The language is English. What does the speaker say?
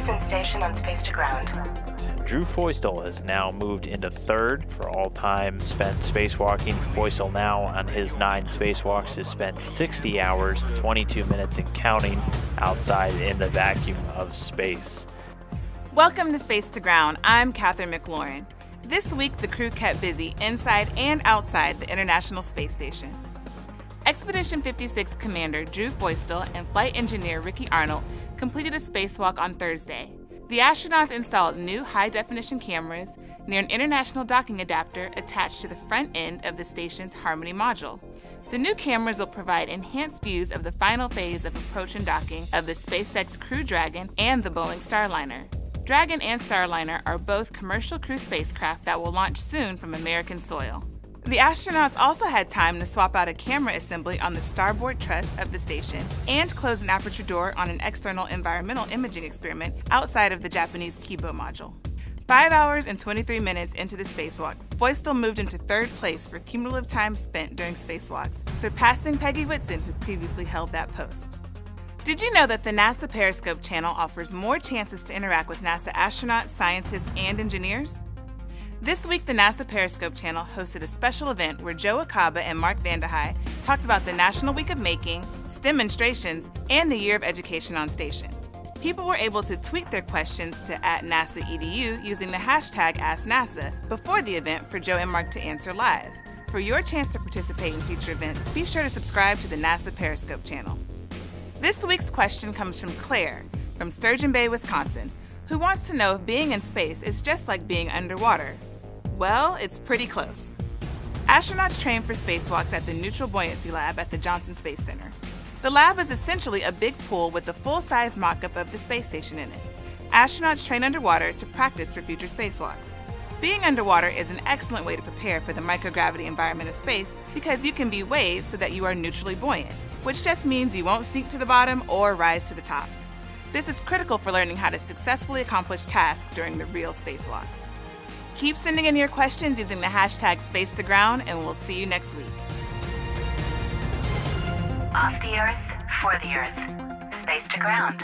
Houston Station on Space to Ground. Drew Feustel has now moved into third for all time spent spacewalking. Feustel now on his 9 spacewalks has spent 60 hours, 22 minutes and counting outside in the vacuum of space. Welcome to Space to Ground. I'm Catherine McLaurin. This week, the crew kept busy inside and outside the International Space Station. Expedition 56 Commander Drew Feustel and Flight Engineer Ricky Arnold completed a spacewalk on Thursday. The astronauts installed new high-definition cameras near an international docking adapter attached to the front end of the station's Harmony module. The new cameras will provide enhanced views of the final phase of approach and docking of the SpaceX Crew Dragon and the Boeing Starliner. Dragon and Starliner are both commercial crew spacecraft that will launch soon from American soil. The astronauts also had time to swap out a camera assembly on the starboard truss of the station and close an aperture door on an external environmental imaging experiment outside of the Japanese Kibo module. 5 hours and 23 minutes into the spacewalk, Feustel moved into third place for cumulative time spent during spacewalks, surpassing Peggy Whitson, who previously held that post. Did you know that the NASA Periscope channel offers more chances to interact with NASA astronauts, scientists, and engineers? This week, the NASA Periscope channel hosted a special event where Joe Acaba and Mark Vandehei talked about the National Week of Making, demonstrations, and the Year of Education on Station. People were able to tweet their questions to @NASAEDU using the hashtag AskNASA before the event for Joe and Mark to answer live. For your chance to participate in future events, be sure to subscribe to the NASA Periscope channel. This week's question comes from Claire from Sturgeon Bay, Wisconsin, who wants to know if being in space is just like being underwater. Well, it's pretty close. Astronauts train for spacewalks at the Neutral Buoyancy Lab at the Johnson Space Center. The lab is essentially a big pool with a full-size mock-up of the space station in it. Astronauts train underwater to practice for future spacewalks. Being underwater is an excellent way to prepare for the microgravity environment of space because you can be weighed so that you are neutrally buoyant, which just means you won't sink to the bottom or rise to the top. This is critical for learning how to successfully accomplish tasks during the real spacewalks. Keep sending in your questions using the hashtag #SpaceToGround, and we'll see you next week. Off the Earth, for the Earth. Space to Ground.